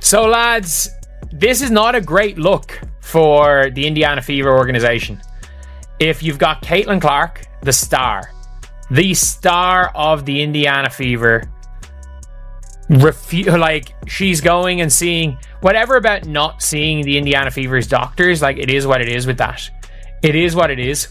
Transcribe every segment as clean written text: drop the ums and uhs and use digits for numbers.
So lads, this is not a great look for the Indiana Fever organization. If you've got Caitlin Clark, the star of the Indiana Fever, she's going and seeing whatever about not seeing the Indiana Fever's doctors. Like, it is what it is with that. It is what it is.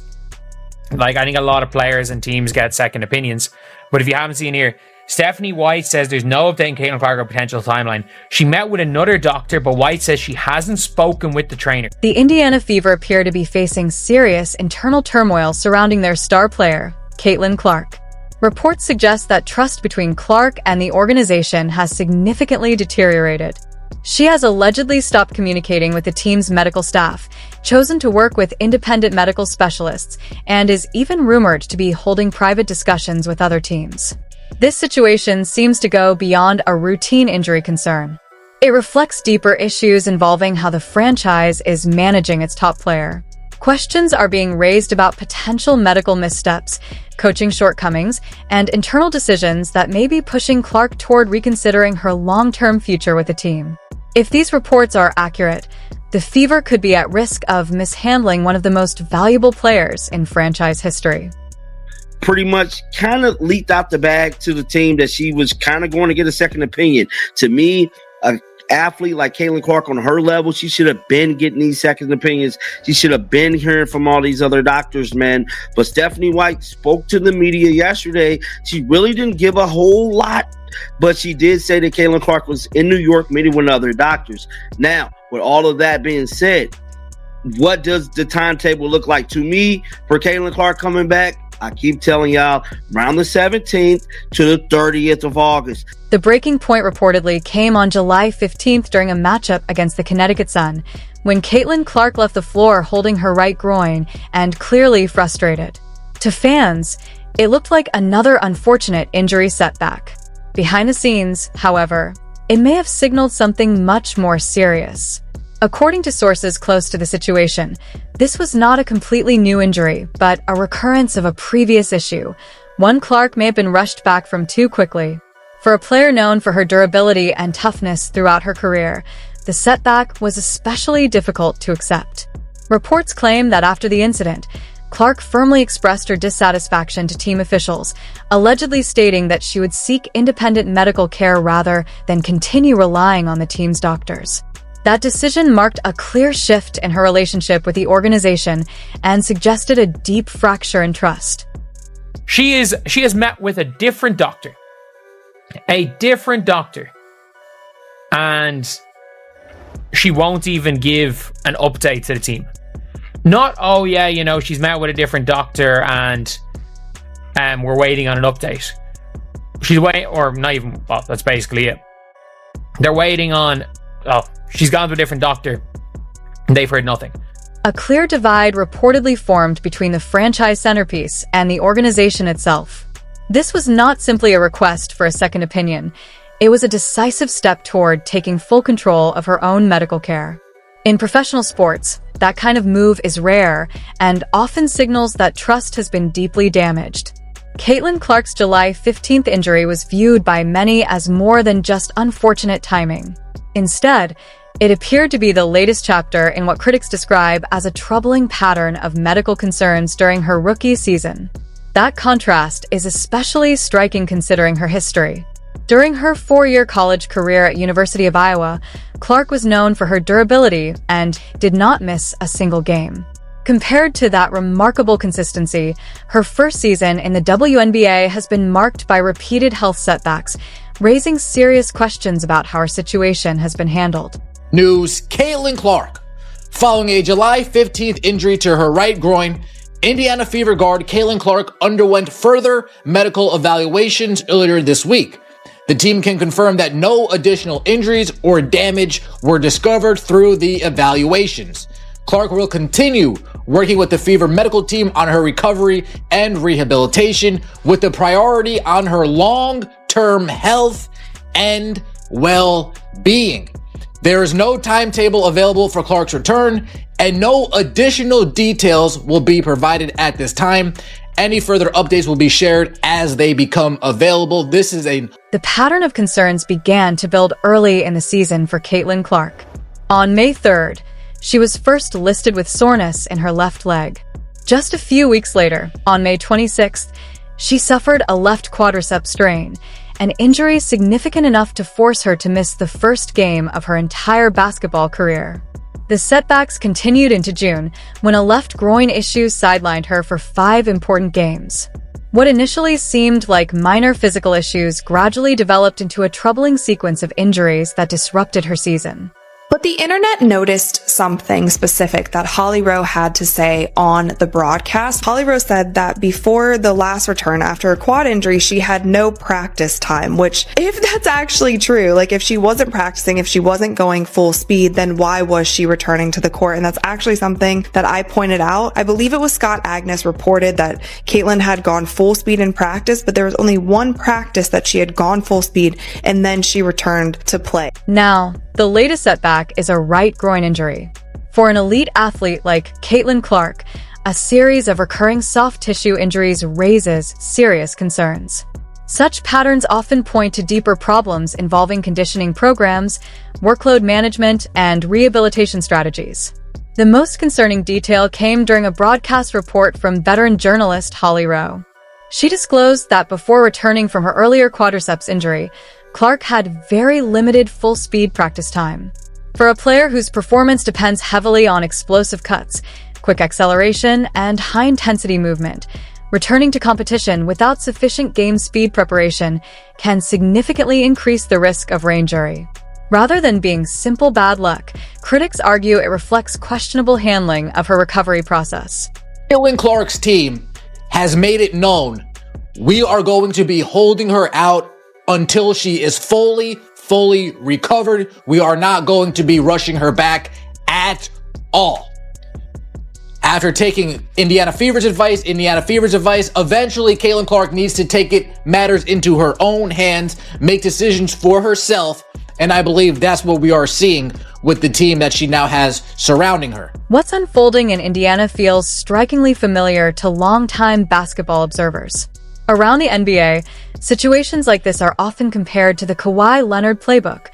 Like, I think a lot of players and teams get second opinions, but if you haven't seen here, Stephanie White says there's no update on Caitlin Clark or potential timeline. She met with another doctor, but White says she hasn't spoken with the trainer. The Indiana Fever appear to be facing serious internal turmoil surrounding their star player, Caitlin Clark. Reports suggest that trust between Clark and the organization has significantly deteriorated. She has allegedly stopped communicating with the team's medical staff, chosen to work with independent medical specialists, and is even rumored to be holding private discussions with other teams. This situation seems to go beyond a routine injury concern. It reflects deeper issues involving how the franchise is managing its top player. Questions are being raised about potential medical missteps, coaching shortcomings, and internal decisions that may be pushing Clark toward reconsidering her long-term future with the team. If these reports are accurate, the Fever could be at risk of mishandling one of the most valuable players in franchise history. Pretty much kind of leaked out the bag to the team that she was kind of going to get a second opinion. To me, an athlete like Caitlin Clark on her level, she should have been getting these second opinions. She should have been hearing from all these other doctors, man. But Stephanie White spoke to the media yesterday. She really didn't give a whole lot, but she did say that Caitlin Clark was in New York meeting with other doctors. Now, with all of that being said, what does the timetable look like to me for Caitlin Clark coming back? I keep telling y'all, around the 17th to the 30th of August. The breaking point reportedly came on July 15th during a matchup against the Connecticut Sun, when Caitlin Clark left the floor holding her right groin and clearly frustrated. To fans, it looked like another unfortunate injury setback. Behind the scenes, however, it may have signaled something much more serious. According to sources close to the situation, this was not a completely new injury, but a recurrence of a previous issue, one Clark may have been rushed back from too quickly. For a player known for her durability and toughness throughout her career, the setback was especially difficult to accept. Reports claim that after the incident, Clark firmly expressed her dissatisfaction to team officials, allegedly stating that she would seek independent medical care rather than continue relying on the team's doctors. That decision marked a clear shift in her relationship with the organization and suggested a deep fracture in trust. She has met with a different doctor, and she won't even give an update to the team. Not, oh yeah, she's met with a different doctor and we're waiting on an update. She's waiting, or not even, well, that's basically it. They're waiting on, she's gone to a different doctor and they've heard nothing. A clear divide reportedly formed between the franchise centerpiece and the organization itself. This was not simply a request for a second opinion. It was a decisive step toward taking full control of her own medical care. In professional sports, that kind of move is rare and often signals that trust has been deeply damaged. Caitlin Clark's July 15th injury was viewed by many as more than just unfortunate timing. Instead, it appeared to be the latest chapter in what critics describe as a troubling pattern of medical concerns during her rookie season. That contrast is especially striking considering her history. During her 4-year college career at University of Iowa, Clark was known for her durability and did not miss a single game. Compared to that remarkable consistency, her first season in the WNBA has been marked by repeated health setbacks, raising serious questions about how her situation has been handled. News: Caitlin Clark. Following a July 15th injury to her right groin, Indiana Fever guard Caitlin Clark underwent further medical evaluations earlier this week. The team can confirm that no additional injuries or damage were discovered through the evaluations. Clark will continue working with the Fever medical team on her recovery and rehabilitation, with the priority on her long-term health and well-being. There is no timetable available for Clark's return, and no additional details will be provided at this time, Any further updates will be shared as they become available. The pattern of concerns began to build early in the season for Caitlin Clark. On May 3rd, she was first listed with soreness in her left leg. Just a few weeks later, on May 26th, she suffered a left quadricep strain, an injury significant enough to force her to miss the first game of her entire basketball career. The setbacks continued into June, when a left groin issue sidelined her for 5 important games. What initially seemed like minor physical issues gradually developed into a troubling sequence of injuries that disrupted her season. But the internet noticed something specific that Holly Rowe had to say on the broadcast. Holly Rowe said that before the last return after a quad injury, she had no practice time, which, if that's actually true, like if she wasn't practicing, if she wasn't going full speed, then why was she returning to the court? And that's actually something that I pointed out. I believe it was Scott Agnes reported that Caitlin had gone full speed in practice, but there was only one practice that she had gone full speed, and then she returned to play. Now, the latest setback is a right groin injury. For an elite athlete like Caitlin Clark, a series of recurring soft tissue injuries raises serious concerns. Such patterns often point to deeper problems involving conditioning programs, workload management, and rehabilitation strategies. The most concerning detail came during a broadcast report from veteran journalist Holly Rowe. She disclosed that before returning from her earlier quadriceps injury, Clark had very limited full-speed practice time. For a player whose performance depends heavily on explosive cuts, quick acceleration, and high-intensity movement, returning to competition without sufficient game speed preparation can significantly increase the risk of range injury. Rather than being simple bad luck, critics argue it reflects questionable handling of her recovery process. Caitlin Clark's team has made it known we are going to be holding her out until she is fully recovered. We are not going to be rushing her back at all. After taking Indiana Fever's advice, eventually Caitlin Clark needs to take matters into her own hands, make decisions for herself, and I believe that's what we are seeing with the team that she now has surrounding her. What's unfolding in Indiana feels strikingly familiar to longtime basketball observers. Around the NBA, situations like this are often compared to the Kawhi Leonard playbook,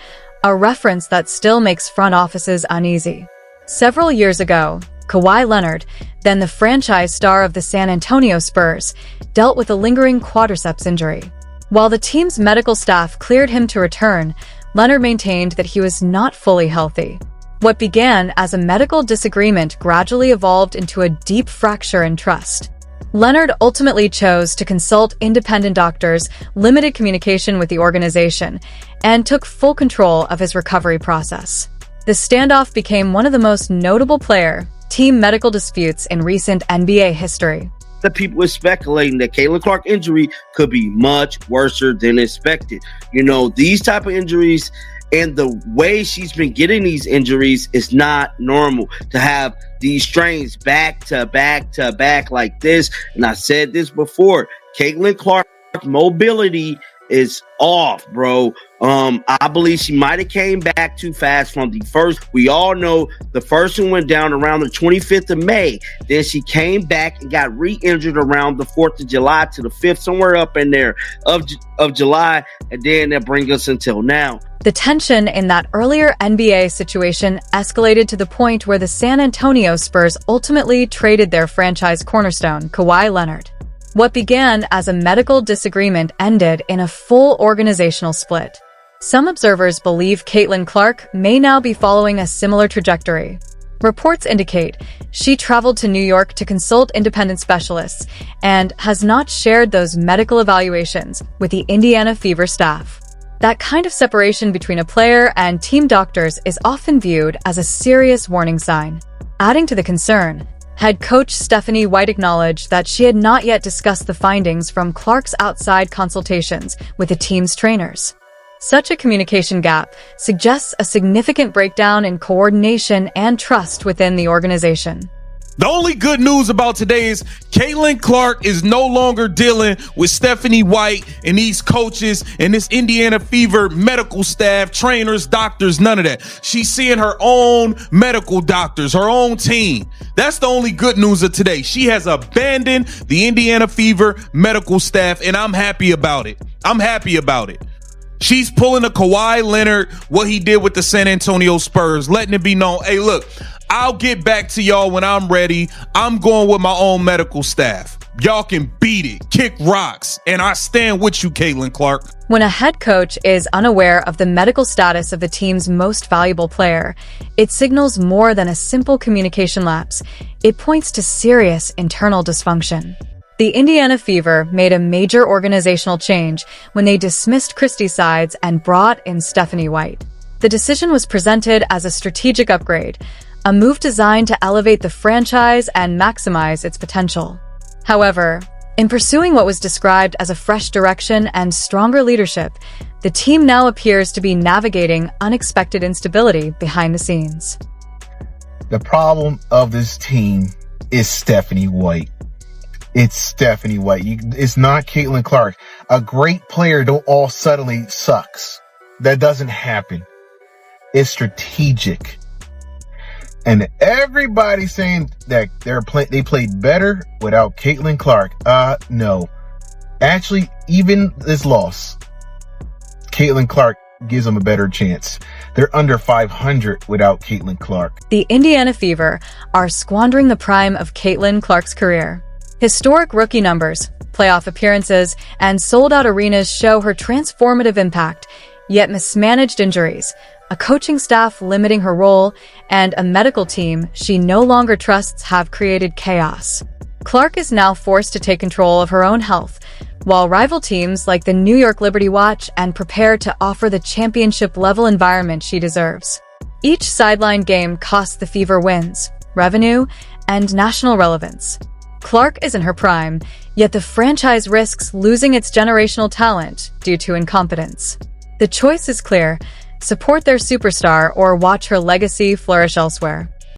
a reference that still makes front offices uneasy. Several years ago, Kawhi Leonard, then the franchise star of the San Antonio Spurs, dealt with a lingering quadriceps injury. While the team's medical staff cleared him to return, Leonard maintained that he was not fully healthy. What began as a medical disagreement gradually evolved into a deep fracture in trust. Leonard ultimately chose to consult independent doctors, limited communication with the organization, and took full control of his recovery process. The standoff became one of the most notable player-team medical disputes in recent NBA history. The people were speculating that Caitlin Clark injury could be much worse than expected. You know, these type of injuries and the way she's been getting these injuries is not normal. To have these strains back to back to back like this, and I said this before, Caitlin Clark's mobility is off, bro. I believe she might have came back too fast from the first. We all know the first one went down around the 25th of May. Then she came back and got re-injured around the 4th of July to the 5th, somewhere up in there of July. And then that brings us until now. The tension in that earlier NBA situation escalated to the point where the San Antonio Spurs ultimately traded their franchise cornerstone, Kawhi Leonard. What began as a medical disagreement ended in a full organizational split. Some observers believe Caitlin Clark may now be following a similar trajectory. Reports indicate she traveled to New York to consult independent specialists and has not shared those medical evaluations with the Indiana Fever staff. That kind of separation between a player and team doctors is often viewed as a serious warning sign. Adding to the concern, head coach Stephanie White acknowledged that she had not yet discussed the findings from Clark's outside consultations with the team's trainers. Such a communication gap suggests a significant breakdown in coordination and trust within the organization. The only good news about today is Caitlin Clark is no longer dealing with Stephanie White and these coaches and this Indiana Fever medical staff, trainers, doctors, none of that. She's seeing her own medical doctors, her own team. That's the only good news of today. She has abandoned the Indiana Fever medical staff, and I'm happy about it. I'm happy about it. She's pulling a Kawhi Leonard, what he did with the San Antonio Spurs, letting it be known, hey, look, I'll get back to y'all when I'm ready. I'm going with my own medical staff. Y'all can beat it, kick rocks, and I stand with you, Caitlin Clark. When a head coach is unaware of the medical status of the team's most valuable player, it signals more than a simple communication lapse. It points to serious internal dysfunction. The Indiana Fever made a major organizational change when they dismissed Christie Sides and brought in Stephanie White. The decision was presented as a strategic upgrade, a move designed to elevate the franchise and maximize its potential. However, in pursuing what was described as a fresh direction and stronger leadership, the team now appears to be navigating unexpected instability behind the scenes. The problem of this team is Stephanie White. It's Stephanie White. It's not Caitlin Clark. A great player don't all suddenly sucks. That doesn't happen. It's strategic. And everybody's saying that they played better without Caitlin Clark. No. Actually, even this loss, Caitlin Clark gives them a better chance. They're under 500 without Caitlin Clark. The Indiana Fever are squandering the prime of Caitlin Clark's career. Historic rookie numbers, playoff appearances, and sold-out arenas show her transformative impact, yet mismanaged injuries, a coaching staff limiting her role, and a medical team she no longer trusts have created chaos. Clark is now forced to take control of her own health, while rival teams like the New York Liberty watch and prepare to offer the championship-level environment she deserves. Each sideline game costs the Fever wins, revenue, and national relevance. Clark is in her prime, yet the franchise risks losing its generational talent due to incompetence. The choice is clear: support their superstar or watch her legacy flourish elsewhere.